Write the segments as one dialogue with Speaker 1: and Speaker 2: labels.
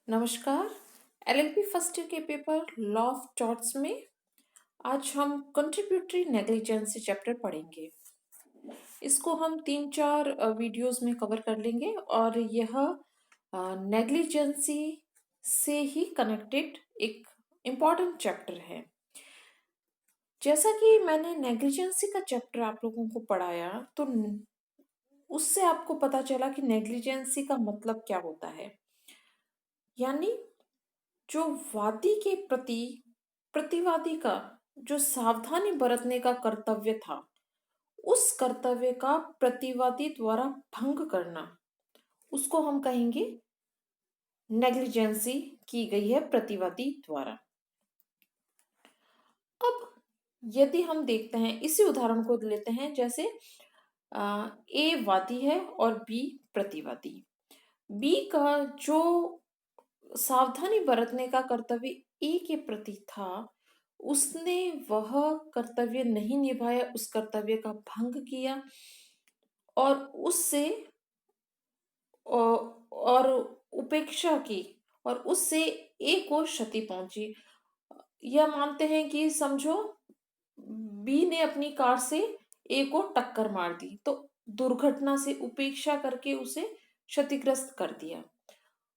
Speaker 1: नमस्कार। LLB first year के paper law of torts में आज हम कंट्रीब्यूटरी नेग्लिजेंसी चैप्टर पढ़ेंगे। इसको हम 3-4 वीडियोस में कवर कर लेंगे और यह नेग्लिजेंसी से ही कनेक्टेड एक इम्पॉर्टेंट चैप्टर है। जैसा कि मैंने नेग्लिजेंसी का चैप्टर आप लोगों को पढ़ाया तो उससे आपको पता चला कि नेग्लिजेंसी का मतलब क्या होता है। यानी जो वादी के प्रति प्रतिवादी का जो सावधानी बरतने का कर्तव्य था, उस कर्तव्य का प्रतिवादी द्वारा भंग करना, उसको हम कहेंगे नेग्लिजेंसी की गई है प्रतिवादी द्वारा। अब यदि हम देखते हैं, इसी उदाहरण को लेते हैं, जैसे ए वादी है और बी प्रतिवादी। बी का जो सावधानी बरतने का कर्तव्य ए के प्रति था, उसने वह कर्तव्य नहीं निभाया, उस कर्तव्य का भंग किया और उससे और उपेक्षा की और उससे ए को क्षति पहुंची। यह मानते हैं कि समझो बी ने अपनी कार से ए को टक्कर मार दी, तो दुर्घटना से उपेक्षा करके उसे क्षतिग्रस्त कर दिया।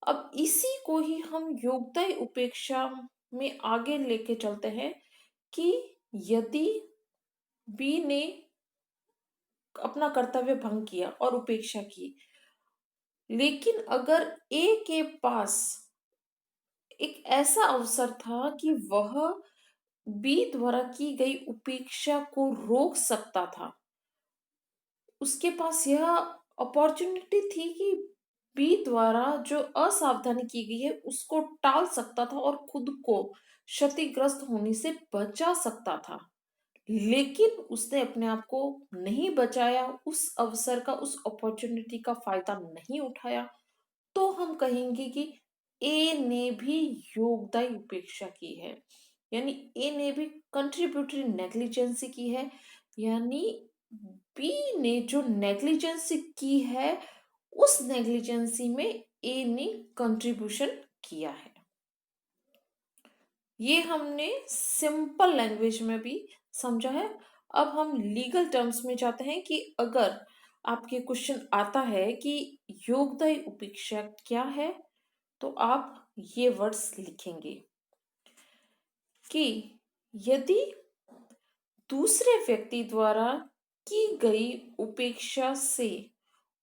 Speaker 1: अब इसी को ही हम योगदायी उपेक्षा में आगे लेके चलते हैं कि यदि बी ने अपना कर्तव्य भंग किया और उपेक्षा की, लेकिन अगर ए के पास एक ऐसा अवसर था कि वह बी द्वारा की गई उपेक्षा को रोक सकता था, उसके पास यह अपॉर्चुनिटी थी कि बी द्वारा जो असावधानी की गई है उसको टाल सकता था और खुद को क्षतिग्रस्त होने से बचा सकता था, लेकिन उसने अपने आप को नहीं बचाया, उस अवसर का, उस अपॉर्चुनिटी का फायदा नहीं उठाया, तो हम कहेंगे कि ए ने भी योगदायी उपेक्षा की है। यानी ए ने भी कंट्रीब्यूटरी नेग्लिजेंसी की है। यानी बी ने जो नेग्लिजेंसी की है, उस नेग्लिजेंसी में ए ने कंट्रीब्यूशन किया है। ये हमने सिंपल लैंग्वेज में भी समझा है। अब हम लीगल टर्म्स में जाते हैं कि अगर आपके क्वेश्चन आता है कि योगदायी उपेक्षा क्या है, तो आप ये वर्ड्स लिखेंगे कि यदि दूसरे व्यक्ति द्वारा की गई उपेक्षा से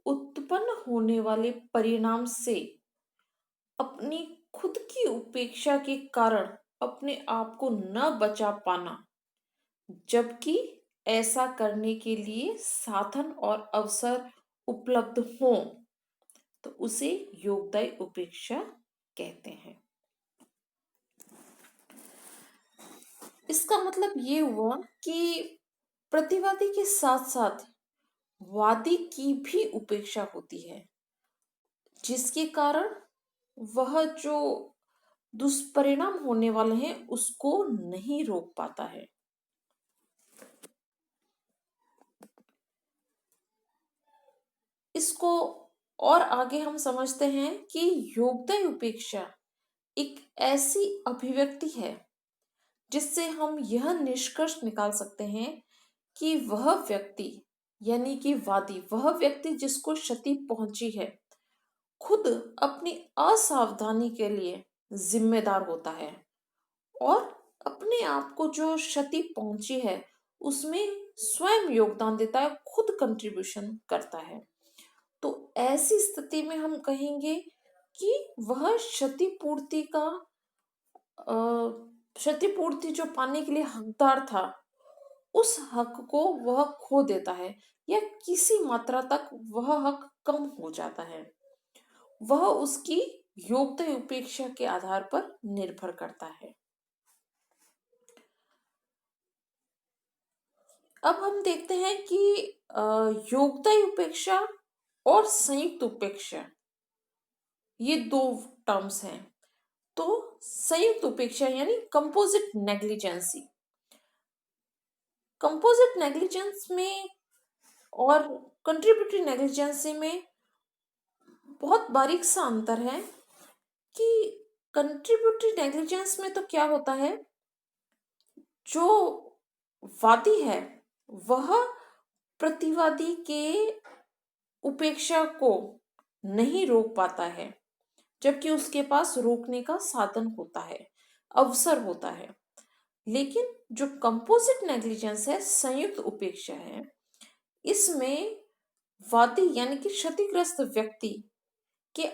Speaker 1: उत्पन्न होने वाले परिणाम से अपनी खुद की उपेक्षा के कारण अपने आप को न बचा पाना, जबकि ऐसा करने के लिए साधन और अवसर उपलब्ध हों, तो उसे योगदायी उपेक्षा कहते हैं। इसका मतलब ये हुआ कि प्रतिवादी के साथ साथ वादी की भी उपेक्षा होती है, जिसके कारण वह जो दुष्परिणाम होने वाले हैं उसको नहीं रोक पाता है। इसको और आगे हम समझते हैं कि योगदायी उपेक्षा एक ऐसी अभिव्यक्ति है जिससे हम यह निष्कर्ष निकाल सकते हैं कि वह व्यक्ति, यानी कि वादी, वह व्यक्ति जिसको क्षति पहुंची है, खुद अपनी असावधानी के लिए जिम्मेदार होता है और अपने आप को जो क्षति पहुंची है उसमें स्वयं योगदान देता है, खुद कंट्रीब्यूशन करता है। तो ऐसी स्थिति में हम कहेंगे कि वह क्षतिपूर्ति का क्षतिपूर्ति जो पाने के लिए हकदार था, उस हक को वह खो देता है या किसी मात्रा तक वह हक कम हो जाता है। वह उसकी योग्यता उपेक्षा के आधार पर निर्भर करता है। अब हम देखते हैं कि योग्यता उपेक्षा और संयुक्त उपेक्षा, ये दो टर्म्स हैं। तो संयुक्त उपेक्षा यानी कंपोजिट नेग्लिजेंसी, कंपोजिट नेग्लिजेंस में और कंट्रीब्यूटरी नेग्लिजेंसी में बहुत बारीक सा अंतर है कि कंट्रीब्यूटरी नेग्लिजेंस में तो क्या होता है, जो वादी है वह प्रतिवादी के उपेक्षा को नहीं रोक पाता है, जबकि उसके पास रोकने का साधन होता है, अवसर होता है। लेकिन जो कंपोजिट नेग्लिजेंस है, संयुक्त उपेक्षा है, इसमें वादी यानी कि क्षतिग्रस्त व्यक्ति के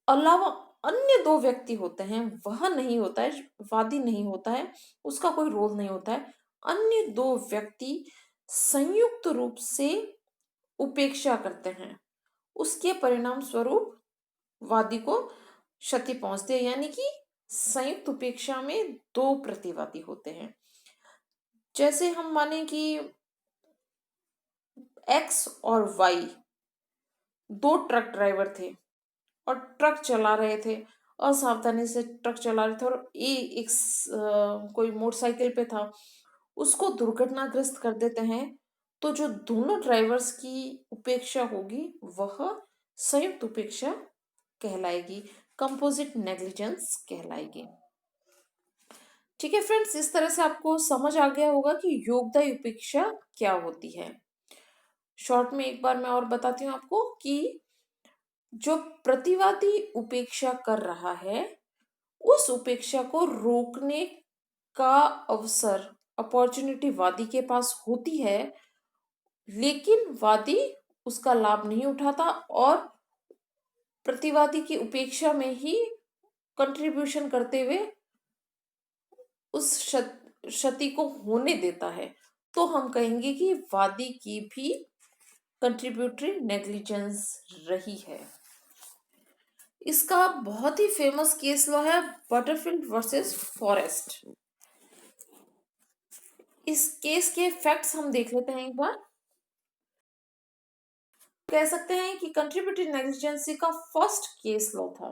Speaker 1: अलावा अन्य दो व्यक्ति होते हैं, वह नहीं होता है, वादी नहीं होता है, उसका कोई रोल नहीं होता है। अन्य दो व्यक्ति संयुक्त रूप से उपेक्षा करते हैं, उसके परिणाम स्वरूप वादी को क्षति पहुंचती है। यानी कि संयुक्त उपेक्षा में दो प्रतिवादी होते हैं। जैसे हम माने कि एक्स और वाई दो ट्रक ड्राइवर थे और ट्रक चला रहे थे, असावधानी से ट्रक चला रहे थे, और ए एक कोई मोटरसाइकिल पे था, उसको दुर्घटनाग्रस्त कर देते हैं। तो जो दोनों ड्राइवर्स की उपेक्षा होगी वह संयुक्त उपेक्षा कहलाएगी, कंपोजिट नेग्लिजेंस कहलाएगी। ठीक है फ्रेंड्स, इस तरह से आपको समझ आ गया होगा कि योगदायी उपेक्षा क्या होती है। शॉर्ट में एक बार मैं और बताती हूँ आपको कि जो प्रतिवादी उपेक्षा कर रहा है, उस उपेक्षा को रोकने का अवसर, अपॉर्चुनिटी वादी के पास होती है, लेकिन वादी उसका लाभ नहीं उठाता और प्रतिवादी की उपेक्षा में ही कंट्रीब्यूशन करते हुए उस क्षति को होने देता है। तो हम कहेंगे कि वादी की भी कंट्रीब्यूटरी नेग्लिजेंस रही है। इसका बहुत ही फेमस केस लॉ है बटरफील्ड वर्सेस फॉरेस्ट। इस केस के फैक्ट्स हम देख लेते हैं एक बार। कह सकते हैं कि कंट्रीब्यूटरी नेग्लिजेंसी का फर्स्ट केस लॉ था,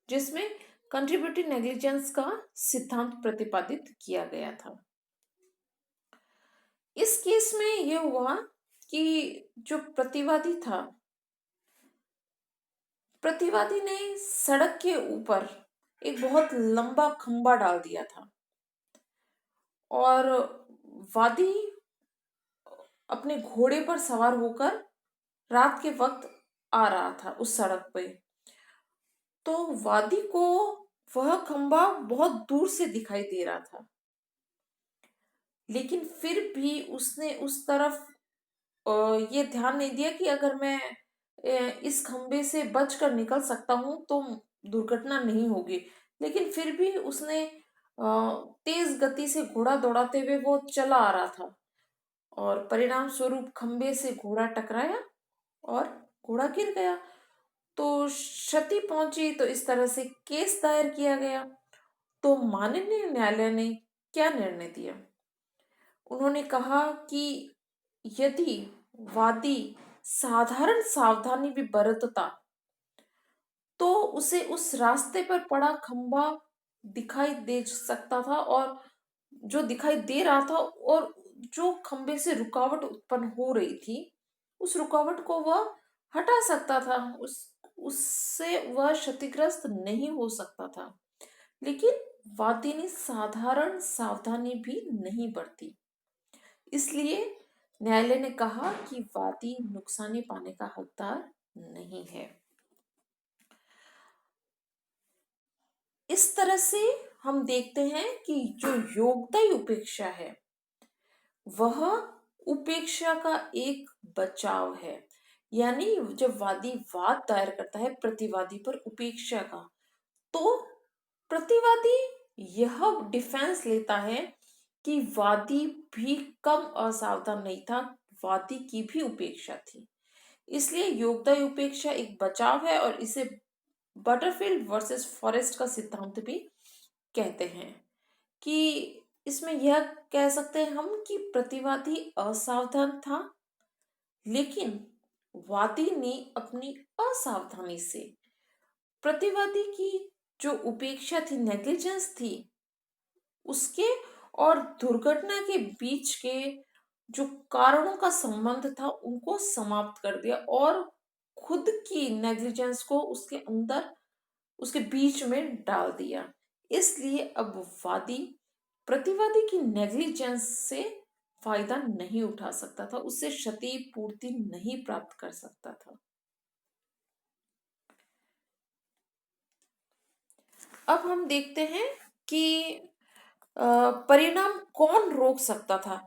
Speaker 1: जिसमें कंट्रीब्यूटरी नेग्लिजेंस का सिद्धांत प्रतिपादित किया गया था। इस केस में यह हुआ कि जो प्रतिवादी था, प्रतिवादी ने सड़क के ऊपर एक बहुत लंबा खंबा डाल दिया था और वादी अपने घोड़े पर सवार होकर रात के वक्त आ रहा था उस सड़क पे। तो वादी को वह खंबा बहुत दूर से दिखाई दे रहा था, लेकिन फिर भी उसने उस तरफ ये ध्यान नहीं दिया कि अगर मैं इस खंबे से बचकर निकल सकता हूं तो दुर्घटना नहीं होगी। लेकिन फिर भी उसने तेज गति से घोड़ा दौड़ाते हुए वो चला आ रहा था और परिणाम स्वरूप खंबे से घोड़ा टकराया और घोड़ा गिर गया। तो क्षति पहुंची, तो इस तरह से केस दायर किया गया। तो माननीय न्यायालय ने क्या निर्णय दिया? उन्होंने कहा कि यदि वादी साधारण सावधानी भी बरतता तो उसे उस रास्ते पर पड़ा खंबा दिखाई दे सकता था, और जो दिखाई दे रहा था और जो खंबे से रुकावट उत्पन्न हो रही थी, उस रुकावट को वह हटा सकता था, उससे वह क्षतिग्रस्त नहीं हो सकता था। लेकिन वादी ने साधारण सावधानी भी नहीं बरती, इसलिए न्यायालय ने कहा कि वादी नुकसानी पाने का हकदार नहीं है। इस तरह से हम देखते हैं कि जो योगदायी उपेक्षा है वह उपेक्षा का एक बचाव है। यानी जब वादी वाद दायर करता है प्रतिवादी पर उपेक्षा का, तो प्रतिवादी यह डिफेंस लेता है कि वादी भी कम असावधान नहीं था, वादी की भी उपेक्षा थी। इसलिए योगदायी उपेक्षा एक बचाव है और इसे बटरफील्ड वर्सेस फॉरेस्ट का सिद्धांत भी कहते हैं। कि इसमें यह कह सकते हैं हम कि प्रतिवादी असावधान था, लेकिन वादी ने अपनी असावधानी से प्रतिवादी की जो उपेक्षा थी, नेग्लिजेंस थी, उसके और दुर्घटना के बीच के जो कारणों का संबंध था उनको समाप्त कर दिया और खुद की नेग्लिजेंस को उसके अंदर उसके बीच में डाल दिया। इसलिए अब वादी प्रतिवादी की नेग्लिजेंस से फायदा नहीं उठा सकता था, उससे क्षतिपूर्ति नहीं प्राप्त कर सकता था। अब हम देखते हैं कि परिणाम कौन रोक सकता था,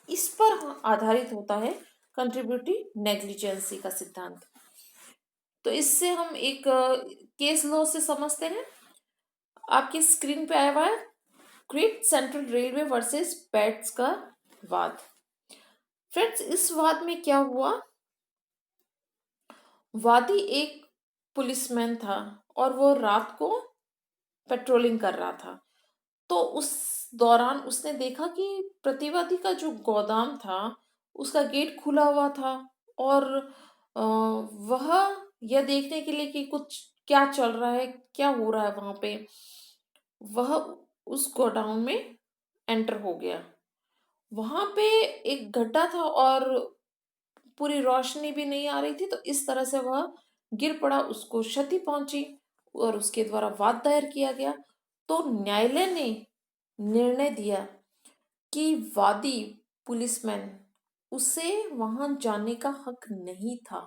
Speaker 1: इस पर आधारित होता है कंट्रीब्यूटिव नेग्लिजेंसी का सिद्धांत। तो इससे हम एक केस लॉ से समझते हैं। आपकी स्क्रीन पे आया हुआ है great central railway versus pets का वाद। फ्रेंड्स, इस वाद में क्या हुआ, वादी एक पुलिसमैन था और वो रात को पेट्रोलिंग कर रहा था। तो उस दौरान उसने देखा कि प्रतिवादी का जो गोदाम था उसका गेट खुला हुआ था, और वह यह देखने के लिए कि कुछ क्या चल रहा है, क्या हो रहा है वहां पे, वह उस गोडाउन में एंटर हो गया। वहां पे एक गड्ढा था और पूरी रोशनी भी नहीं आ रही थी, तो इस तरह से वह गिर पड़ा, उसको क्षति पहुंची और उसके द्वारा वाद दायर किया गया। तो न्यायालय ने निर्णय दिया कि वादी पुलिसमैन, उसे वहां जाने का हक नहीं था,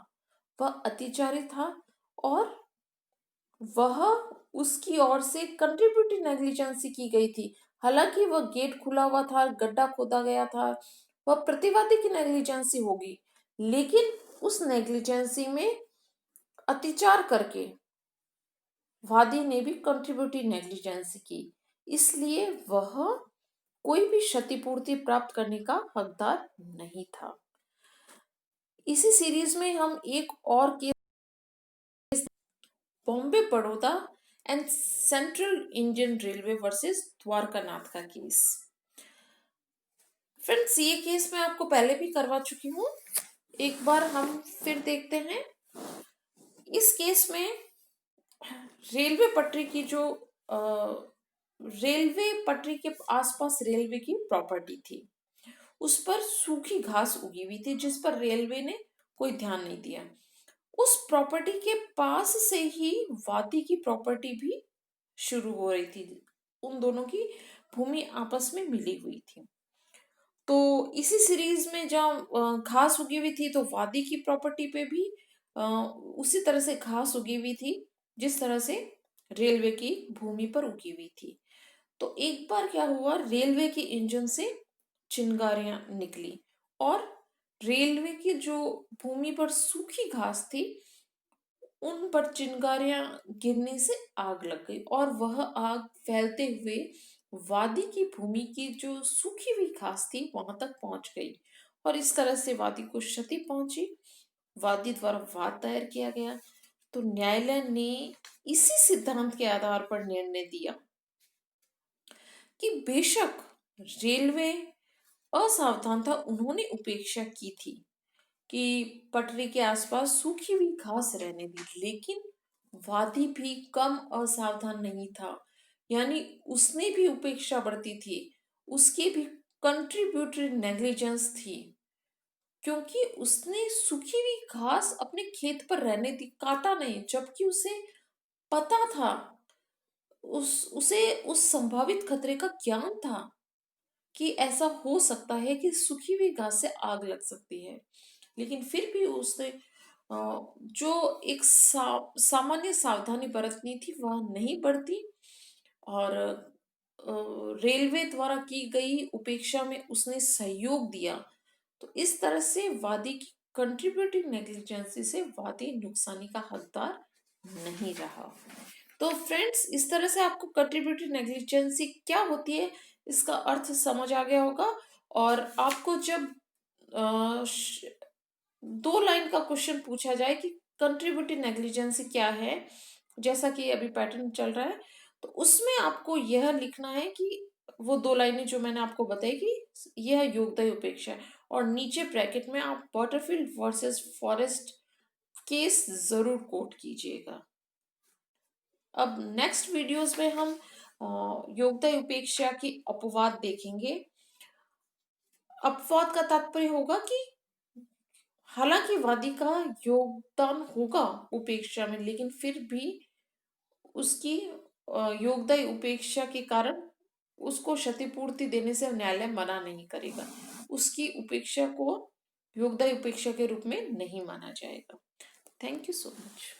Speaker 1: वह अत्याचारी था और वह उसकी ओर से कंट्रीब्यूटिव नेग्लिजेंसी की गई थी। हालांकि वह गेट खुला हुआ था, गड्ढा खोदा गया था, वह प्रतिवादी की नेग्लिजेंसी होगी, लेकिन उस नेग्लिजेंसी में अत्याचार करके वादी ने भी कंट्रीब्यूटिव नेग्लिजेंसी की, इसलिए वह कोई भी क्षतिपूर्ति प्राप्त करने का हकदार नहीं था। इसी सीरीज में हम एक और case, Bombay Baroda and central Indian railway versus Dwarkanath का केस। फ्रेंड्स, ये केस मैं आपको पहले भी करवा चुकी हूँ, एक बार हम फिर देखते हैं। इस केस में रेलवे पटरी की जो रेलवे पटरी के आसपास रेलवे की प्रॉपर्टी थी, उस पर सूखी घास उगी हुई थी जिस पर रेलवे ने कोई ध्यान नहीं दिया। उस प्रॉपर्टी के पास से ही वादी की प्रॉपर्टी भी शुरू हो रही थी, उन दोनों की भूमि आपस में मिली हुई थी। तो इसी सीरीज में जहाँ घास उगी हुई थी, तो वादी की प्रॉपर्टी पे भी उसी तरह से घास उगी हुई थी जिस तरह से रेलवे की भूमि पर उगी हुई थी। तो एक बार क्या हुआ, रेलवे के इंजन से चिंगारियां निकली और रेलवे की जो भूमि पर सूखी घास थी उन पर चिंगारियां गिरने से आग लग गई, और वह आग फैलते हुए वादी की भूमि की जो सूखी हुई घास थी वहां तक पहुंच गई, और इस तरह से वादी को क्षति पहुंची। वादी द्वारा वाद दायर किया गया। तो न्यायालय ने इसी सिद्धांत के आधार पर निर्णय दिया कि बेशक रेलवे असावधान था, उन्होंने उपेक्षा की थी कि पटरी के आसपास सूखी हुई घास रहने दी, लेकिन वादी भी कम असावधान नहीं था, यानी उसने भी उपेक्षा बरती थी, उसकी भी कंट्रीब्यूटरी नेग्लिजेंस थी, क्योंकि उसने सूखी हुई घास अपने खेत पर रहने दी, काटा नहीं, जबकि उसे पता था, उसे उस संभावित खतरे का ज्ञान था कि ऐसा हो सकता है कि सूखी हुई घास से आग लग सकती है, लेकिन फिर भी उसने जो एक सामान्य सावधानी बरतनी थी वह नहीं बरती, और रेलवे द्वारा की गई उपेक्षा में उसने सहयोग दिया। तो इस तरह से वादी की कंट्रीब्यूटिव नेग्लिजेंसी से वादी नुकसानी का हकदार नहीं रहा। तो फ्रेंड्स, इस तरह से आपको कंट्रीब्यूटिव नेग्लिजेंसी क्या होती है इसका अर्थ समझ आ गया होगा। और आपको जब दो लाइन का क्वेश्चन पूछा जाए कि कंट्रीब्यूटिव नेग्लिजेंसी क्या है, जैसा कि अभी पैटर्न चल रहा है, तो उसमें आपको यह लिखना है कि वो दो लाइनें जो मैंने आपको बताई कि यह योगदायी उपेक्षा है, और नीचे ब्रैकेट में आप बटरफील्ड वर्सेस फॉरेस्ट केस जरूर कोट कीजिएगा। अब नेक्स्ट वीडियोस में हम योगदायी उपेक्षा की अपवाद देखेंगे। अपवाद का तात्पर्य होगा कि हालांकि वादी का योगदान होगा उपेक्षा में, लेकिन फिर भी उसकी योगदायी उपेक्षा के कारण उसको क्षतिपूर्ति देने से न्यायालय मना नहीं करेगा। उसकी उपेक्षा को योगदायी उपेक्षा के रूप में नहीं माना जाएगा। Thank you so much.